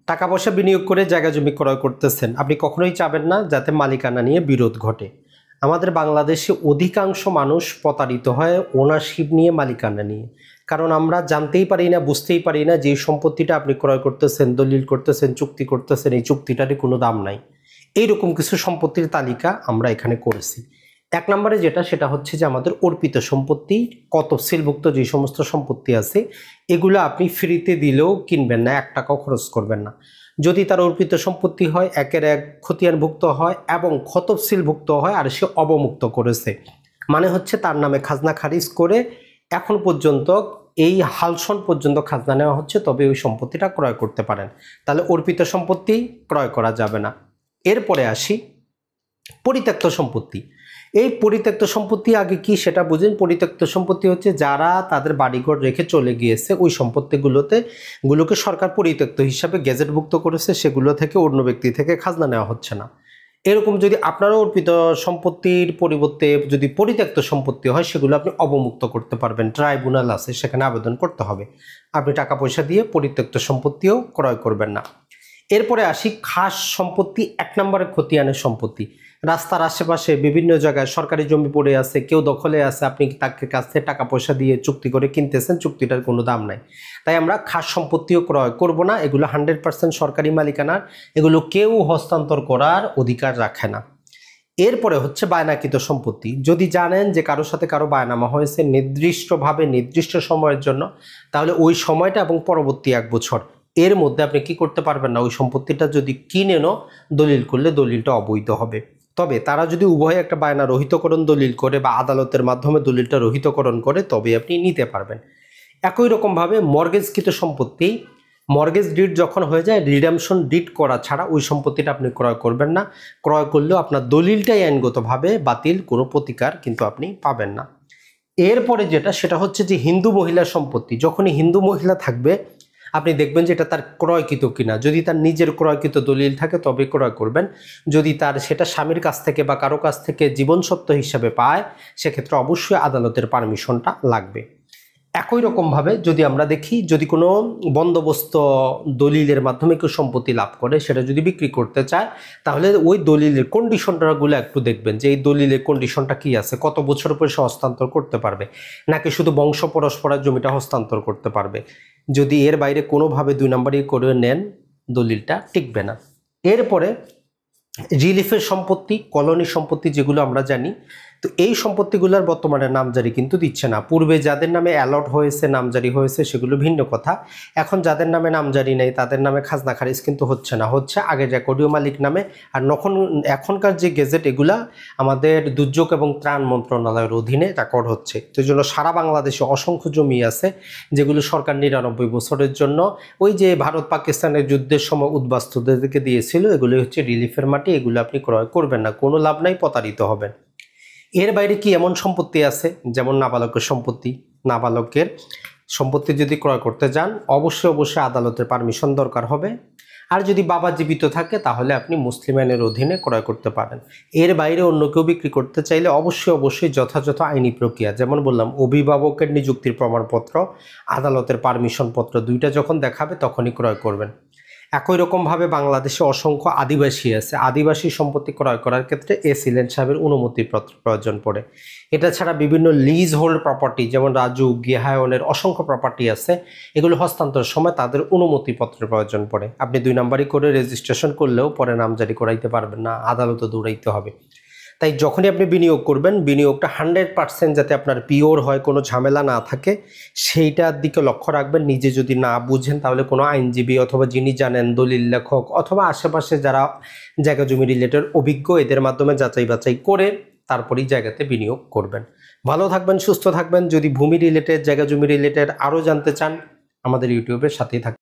টাকা পয়সা বিনিয়োগ করে জায়গা জমি ক্রয় করতেছেন, আপনি কখনোই চাবেন না যাতে মালিকানা নিয়ে বিরোধ ঘটে। আমাদের বাংলাদেশে অধিকাংশ মানুষ প্রতারিত হয় ওনারশিপ নিয়ে, মালিকানা নিয়ে। কারণ আমরা জানতেই পারি না, বুঝতেই পারি না যে সম্পত্তিটা আপনি ক্রয় করতেছেন, দলিল করতেছেন, চুক্তি করতেছেন, এই চুক্তিটারই কোনো দাম নাই। এইরকম কিছু সম্পত্তির তালিকা আমরা এখানে করেছি। এক নম্বরে যেটা, সেটা হচ্ছে যে আমাদের অর্পিত সম্পত্তি, তফসিলভুক্ত যে সমস্ত সম্পত্তি আছে এগুলো আপনি ফ্রিতে দিলেও কিনবেন না, 1 টাকাও খরচ করবেন না। যদি তার অর্পিত সম্পত্তি হয়, একের এক খতিয়ানভুক্ত হয় এবং তফসিলভুক্ত হয় আর সে অবমুক্ত করেছে, মানে হচ্ছে তার নামে খাজনা খারিজ করে এখন পর্যন্ত এই হালসন পর্যন্ত খাজনা নেওয়া হচ্ছে, তবে ওই সম্পত্তিটা ক্রয় করতে পারেন। তাহলে অর্পিত সম্পত্তি ক্রয় করা যাবে না। এরপরে আসি পরিত্যক্ত সম্পত্তি। এই পরিত্যক্ত সম্পত্তি আগে কি সেটা বুঝেন। পরিত্যক্ত সম্পত্তি হচ্ছে যারা তাদের বাড়িঘর রেখে চলে গিয়েছে, ওই সম্পত্তিগুলোকে সরকার পরিত্যক্ত হিসাবে গেজেটভুক্ত করেছে, সেগুলো থেকে অন্য ব্যক্তি থেকে খাজনা নেওয়া হচ্ছে না। এরকম যদি আপনারও অর্পিত সম্পত্তির পরিবর্তে যদি পরিত্যক্ত সম্পত্তি হয়, সেগুলো আপনি অবমুক্ত করতে পারবেন। ট্রাইব্যুনাল আছে, সেখানে আবেদন করতে হবে। আপনি টাকা পয়সা দিয়ে পরিত্যক্ত সম্পত্তিও ক্রয় করবেন না। এরপরে আসি খাস সম্পত্তি। 1 নম্বরে খতিয়ানের সম্পত্তি। রাস্তার আশেপাশে বিভিন্ন জায়গায় সরকারি জমি পড়ে আছে, কেউ দখলে আছে, আপনি তাকে কাছ থেকে টাকা পয়সা দিয়ে চুক্তি করে কিনতেছেন, চুক্তিটার কোনো দাম নাই। তাই আমরা খাস সম্পত্তিও ক্রয় করব না। এগুলো 100% সরকারি মালিকানার, এগুলো কেউ হস্তান্তর করার অধিকার রাখে না। এরপরে হচ্ছে বায়নাকৃত সম্পত্তি। যদি জানেন যে কারোর সাথে কারো বায়নামা হয়েছে নির্দিষ্টভাবে নির্দিষ্ট সময়ের জন্য, তাহলে ওই সময়টা এবং পরবর্তী 1 বছর এর মধ্যে আপনি কি করতে পারবেন না, ওই সম্পত্তিটা যদি কিনেনও দলিল করলে দলিলটা অবৈধ হবে। তবে তারা যদি উভয় একটা বায়না রহিতকরণ দলিল করে বা আদালতের মাধ্যমে দলিলটা রহিতকরণ করে, তবে আপনি নিতে পারবেন। একই রকমভাবে মর্গেজকৃত সম্পত্তি, মর্গেজ ডিড যখন হয়ে যায়, রিডেমশন ডিড করা ছাড়া ওই সম্পত্তিটা আপনি ক্রয় করবেন না। ক্রয় করলেও আপনার দলিলটাই আইনগতভাবে বাতিল, কোনো প্রতিকার কিন্তু আপনি পাবেন না। এরপরে যেটা, সেটা হচ্ছে যে হিন্দু মহিলার সম্পত্তি। যখনই হিন্দু মহিলা থাকবে, আপনি দেখবেন যে এটা তার ক্রয়কৃত কিনা। যদি তার নিজের ক্রয়কৃত দলিল থাকে তবে ক্রয় করবেন। যদি তার সেটা স্বামীর কাছ থেকে বা কারো কাছ থেকে জীবনসত্ত্ব হিসাবে পায়, সেক্ষেত্রে অবশ্যই আদালতের পারমিশনটা লাগবে। একই রকমভাবে যদি আমরা দেখি, যদি কোনো বন্দোবস্ত দলিলের মাধ্যমে কেউ সম্পত্তি লাভ করে, সেটা যদি বিক্রি করতে চায়, তাহলে ওই দলিলের কন্ডিশনটাগুলো একটু দেখবেন যে এই দলিলের কন্ডিশনটা কি আছে, কত বছর পরে সে হস্তান্তর করতে পারবে, নাকি শুধু বংশ পরস্পরের জমিটা হস্তান্তর করতে পারবে। যদি এর বাইরে কোনোভাবে 2 নম্বরই করে নেন, দলিলটা টিকবে না। এরপরে রিলিফের সম্পত্তি, কলোনি সম্পত্তি, যেগুলো আমরা জানি। তো এই সম্পত্তিগুলোর বর্তমানে নামজারি কিন্তু দিচ্ছে না। পূর্বে যাদের নামে অ্যালট হয়েছে, নামজারি হয়েছে, সেগুলো ভিন্ন কথা। এখন যাদের নামে নামজারি নেই, তাদের নামে খাজনা খারিজ কিন্তু হচ্ছে না, হচ্ছে আগের রেকর্ডীয় মালিক নামে। আর এখনকার যে গেজেট, এগুলা আমাদের দুর্যোগ এবং ত্রাণ মন্ত্রণালয়ের অধীনে রেকর্ড হচ্ছে। তো জন্য সারা বাংলাদেশে অসংখ্য জমি আছে যেগুলো সরকার 99 বছরের জন্য ওই যে ভারত পাকিস্তানের যুদ্ধের সময় উদ্বাস্তুদেরকে দিয়েছিল, এগুলো হচ্ছে রিলিফের মাটি। এগুলো আপনি ক্রয় করবেন না, কোনো লাভ নাই, প্রতারিত হবেন। এর বাইরে কি এমন সম্পত্তি আছে, যেমন নাবালকের সম্পত্তি। নাবালকের সম্পত্তি যদি ক্রয় করতে যান, অবশ্যই আদালতের পারমিশন দরকার হবে। আর যদি বাবা জীবিত থাকে, তাহলে আপনি মুসলিম আইনের অধীনে ক্রয় করতে পারেন। এর বাইরে অন্য কেউ বিক্রি করতে চাইলে অবশ্যই যথাযথ আইনি প্রক্রিয়া, যেমন বললাম অভিভাবকের নিযুক্তির প্রমাণপত্র, আদালতের পারমিশন পত্র, 2টা যখন দেখাবে তখনই ক্রয় করবেন। একই রকমভাবে বাংলাদেশে অসংখ্য আদিবাসী আছে। আদিবাসী সম্পত্তি ক্রয় করার ক্ষেত্রে এসিলেন্ট সাহেবের অনুমতিপত্র প্রয়োজন পড়ে। এটা ছাড়া বিভিন্ন লিজ হোল্ড প্রপার্টি, যেমন রাজু, গৃহায়নের অসংখ্য প্রপার্টি আছে, এগুলো হস্তান্তরের সময় তাদের অনুমতিপত্রের প্রয়োজন পড়ে। আপনি 2 নম্বরই করে রেজিস্ট্রেশন করলেও পরে নামজারি করাইতে পারবেন না, আদালতে দৌড়াইতে হবে। তাই যখনই আপনি বিনিয়োগ করবেন, বিনিয়োগটা 100% যাতে আপনার পিওর হয়, কোনো ঝামেলা না থাকে, সেইটার দিকে লক্ষ্য রাখবেন। নিজে যদি না বুঝেন, তাহলে কোনো আইনজীবী অথবা যিনি জানেন, দলিল লেখক অথবা আশেপাশে যারা জায়গা জমি রিলেটেড অভিজ্ঞ, এদের মাধ্যমে যাচাই বাছাই করে তারপরেই জায়গাতে বিনিয়োগ করবেন। ভালো থাকবেন, সুস্থ থাকবেন। যদি ভূমি রিলেটেড, জায়গা জমি রিলেটেড আরও জানতে চান, আমাদের ইউটিউবের সাথেই থাকবেন।